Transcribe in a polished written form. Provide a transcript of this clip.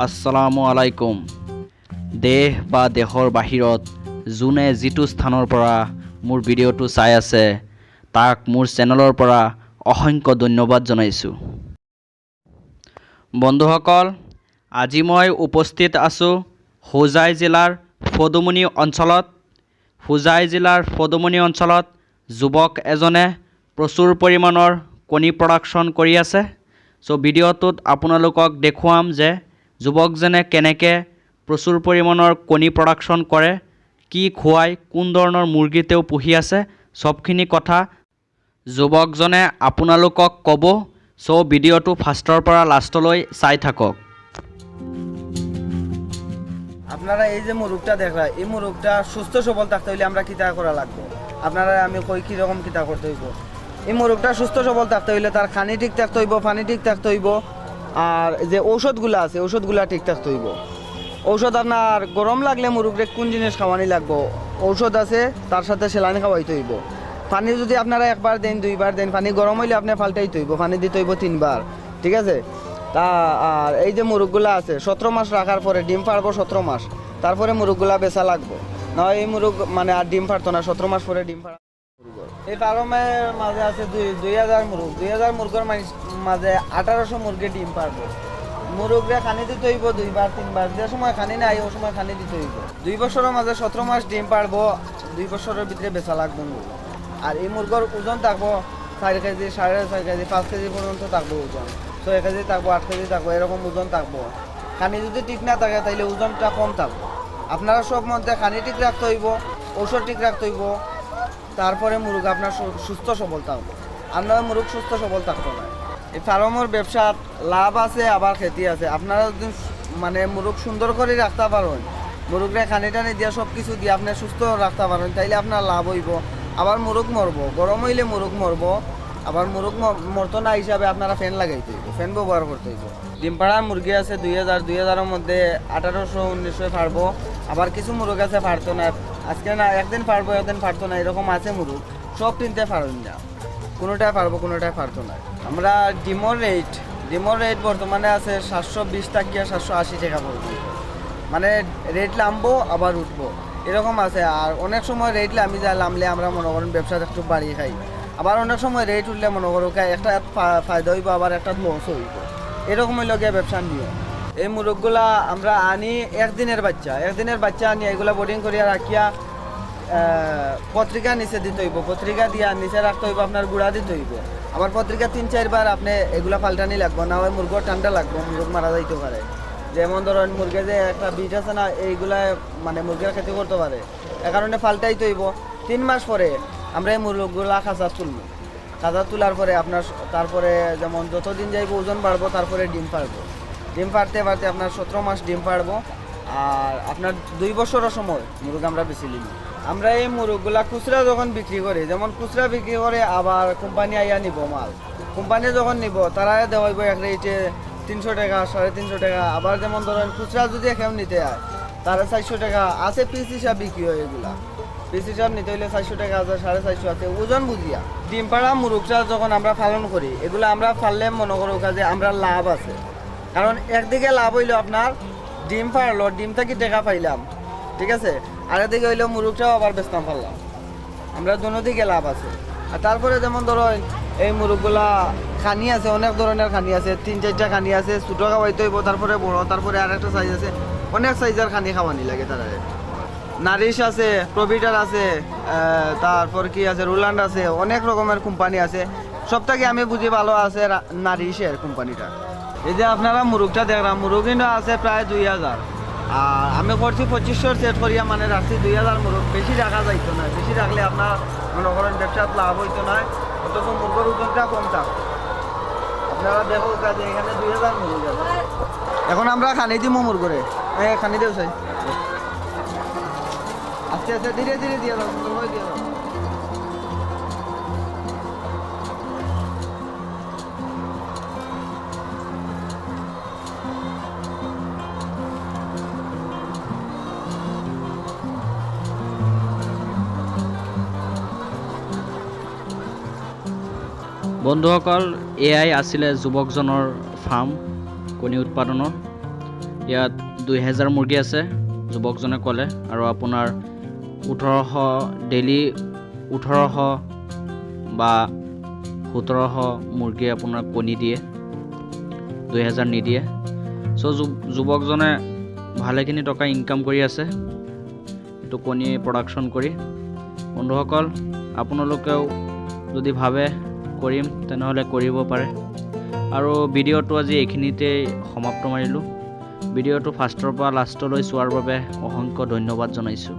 আসসালামু আলাইকুম। দেশ বা দেশৰ বাহিৰত যোনে যিটো স্থানৰ পৰা মোৰ ভিডিঅ'টো চাই আছে তাক মোৰ চেনেলৰ পৰা অসংখ্য ধন্যবাদ জনাইছোঁ। বন্ধুসকল, আজি মই উপস্থিত আছোঁ হোজাই জিলাৰ পদুমনি অঞ্চলত। হোজাই জিলাৰ পদুমনি অঞ্চলত যুৱক এজনে প্ৰচুৰ পৰিমাণৰ কণী প্ৰডাকশ্যন কৰি আছে। ভিডিঅ'টোত আপোনালোকক দেখুৱাম যে যুৱকজনে কেনেকৈ প্ৰচুৰ পৰিমাণৰ কণী প্ৰডাকশ্যন কৰে, কি খুৱাই, কোন ধৰণৰ মুৰ্গী তেওঁ পুহি আছে, সবখিনি কথা যুৱকজনে আপোনালোকক ক'ব। ভিডিঅ'টো ফাৰ্ষ্টৰ পৰা লাষ্টলৈ চাই থাকক। আপনারা এই যে মুরগটা দেখরা, এই মুরগটা সুস্থ সবল থাকতে হইলে আমরা কিতা করা লাগবে, আপনারা আমি কই কীরকম কিতা করতে হইব। এই মুরগটা সুস্থ সবল থাকতে হইলে তার খানি ঠিক থাকতে হইব, পানি ঠিক থাকতে হইব, আর যে ঔষধগুলো আছে ঔষধগুলো ঠিক থাকতে হইব। ঔষধ আপনার গরম লাগলে মুরগরে কোন জিনিস খাওয়ানি লাগবো, ঔষধ আছে তার সাথে সেলানি খাওয়াইতে হইব। পানি যদি আপনারা একবার দেন, দুইবার দেন, পানি গরম হইলে আপনি পাল্টাইতে হইব, পানি দিতে হইব 3 বার, ঠিক আছে। তা আর এই যে মুরগগুলা আছে 17 মাস রাখার পরে ডিম পারবো, 17 মাস তারপরে মুরগগুলা বেচা লাগবো, না এই মুরগ মানে আর ডিম পারতো না, 17 মাস পরে ডিম পাড়া। এই ফার্মের মাঝে আছে 2000 মুরগ, 2000 মুরগের মাঝে 1800 মুরগি ডিম পারবো। মুরগরে খানি দিতে হইব 2 বার 3 বার, যে সময় খানি নাই ও সময় খানি দিতে হইব। 2 বছরের মাঝে 17 মাস ডিম পারবো, 2 বছরের ভিতরে বেচা লাগবে মুরগ। আর এই মুরগর ওজন থাকবো 4 কেজি, 4.5 কেজি, 5 কেজি পর্যন্ত থাকবো ওজন, 6 কেজি থাকবো, 8 কেজি থাকবো, এরকম ওজন থাকবো। খানি যদি ঠিক না থাকে তাইলে ওজনটা কম থাকবো। আপনারা সব মধ্যে খানি ঠিক রাখতে হইব, ঔষধ ঠিক রাখতে হইব, তারপরে মুরগ আপনার সুস্থ সবল থাকবো। আপনার মুরগ সুস্থ সবল থাকতো না। এই ফার্মের ব্যবসার লাভ আছে আবার ক্ষতি আছে। আপনারা যদি মানে মুরগ সুন্দর করে রাখতে পারেন, মুরগরে খানি টানি দিয়ে সব কিছু দিয়ে আপনি সুস্থ রাখতে পারেন, তাইলে আপনার লাভ হইব। আবার মুরগ মরবো, গরম হইলে মুরগ মরবো, আবার মুরগ মরতো না হিসাবে আপনারা ফ্যান লাগাইতে হইব, ফ্যান ব্যবহার করতে হইব। ডিম পাড়ার মুরগি আছে 2000-2000-এর মধ্যে 1800-1900 ফাড়বো। আবার কিছু মুরগ আছে ফাড়তো না, আজকে না একদিন ফাড়বো একদিন ফাড়তো না, এরকম আছে মুরগ। সব তিনটে ফাড়ুন না, কোনোটাই পারবো কোনোটাই পারতো না। আমরা ডিমোর রেট বর্তমানে আছে 720 টাকা 780 টাকা পড়বে, মানে রেট নামবো আবার উঠবো এরকম আছে। আর অনেক সময় রেট নামলে আমরা মনে করেন ব্যবসা একটু বাড়িয়ে খাই, আবার অনেক সময় রেট উঠলে মনে করো একটা ফায়দা হইব আবার একটা লস হইব, এরকম হইল গিয়ে ব্যবসা নিয়ে। এই মুরগগুলা আমরা আনি একদিনের বাচ্চা আনি, এগুলা বোর্ডিং করিয়া রাখিয়া পত্রিকা নিচে দিতে হইব, পত্রিকা দিয়া নিচে রাখতে হইব, আপনার গুঁড়া দিতে হইব। আবার পত্রিকা 3-4 বার আপনি এগুলা পাল্টানি লাগবো, না হয় মুরগর ঠান্ডা লাগবো, মুরগ মারা যাইতে পারে। যেমন ধরেন মুরগে যে একটা বিট আছে না, এইগুলা মানে মুরগের ক্ষতি করতে পারে, এ কারণে পাল্টাইতে হইব। 3 মাস পরে আমরা এই মুরগগুলা খাঁচা তুলবো, খাঁচা তোলার পরে আপনার তারপরে যেমন যতদিন যাইব ওজন বাড়বো, তারপরে ডিম পারবো, ডিম পারতে পারতে আপনার 17 মাস ডিম পারবো। আর আপনার 2 বছরের সময় মুরগ আমরা বেশি নিব। আমরা এই মুরগগুলা খুচরা যখন বিক্রি করি, যেমন খুচরা বিক্রি করে আবার কোম্পানি আইয়া নিব মাল, কোম্পানি যখন নিব তারা দেওয়াইব এক রেটে 300 টাকা 350 টাকা। আবার যেমন ধরেন খুচরা যদি এখন নিতে হয় তারা 400 টাকা আছে, পিস হিসাব বিক্রি হয়। এগুলা পিস হিসাব নিতে হইলে 400 টাকা আছে, 450 আছে, ওজন বুঝিয়া। ডিম পাড়া মুরগটা যখন আমরা পালন করি, এগুলো আমরা পারলে মনে করো যে আমরা লাভ আছে, কারণ একদিকে লাভ হইলো আপনার ডিম পারলো, ডিম থেকে টাকা পাইলাম, ঠিক আছে, আর এদিকে হইলেও মুরগটাও আবার বেচতাম পারলাম, আমরা দুদিকে লাভ আছে। আর তারপরে যেমন ধরো এই মুরগগুলা খানি আছে, অনেক ধরনের খানি আছে, 3-4টা খানি আছে, ছোটো খাওয়াইতে হইব, তারপরে বড়, তারপরে আর একটা সাইজ আছে, অনেক সাইজের খানি খাওয়ানি লাগে। তারা নারিশ আছে, প্রভিটার আছে, তারপর কি আছে রোল্যান্ড আছে, অনেক রকমের কোম্পানি আছে। সবথেকে আমি বুঝি ভালো আছে নারিশের কোম্পানিটা। এই যে আপনারা মুরগটা দেখলাম, মুরগ কিন্তু আছে প্রায় 2000, আর আমি করছি 2500 সেট করিয়া, মানে রাখছি 2000 মুরগ। বেশি রাখা যাইতো না, বেশি রাখলে আপনার মনে করেন ব্যবসার লাভ হইতো না, অথচ মুরগের ওজনটা কম থাকতো। আপনারা দেখো কাজে এখানে 2000 মুরগ আছে। এখন আমরা খানি দিব মুরগরে, খানি দেও চাই, আস্তে আস্তে ধীরে ধীরে দিয়ে দাও, সুন্দর করে দিয়ে দাও। বন্ধুসকল, এয়াই আছিলে যুৱকজনৰ ফাৰ্ম কণী উৎপাদনৰ। ইয়াত 2000 মুৰ্গী আছে যুৱকজনে ক'লে আৰু আপোনাৰ 1800 ডেইলি 1800 বা 1700 মুৰ্গী আপোনাৰ কণী দিয়ে 2000 নিদিয়ে চ' যুৱকজনে ভালেখিনি টকা ইনকাম কৰি আছে এইটো কণী প্ৰডাকশ্যন কৰি বন্ধুসকল আপোনালোকেও যদি ভাবে কৰিম তেনেহ'লে কৰিব পাৰে আৰু ভিডিঅ'টো আজি এইখিনিতে সমাপ্ত মাৰিলোঁ ভিডিঅ'টো ফাৰ্ষ্টৰ পৰা লাষ্টলৈ চোৱাৰ বাবে অসংখ্য ধন্যবাদ জনাইছোঁ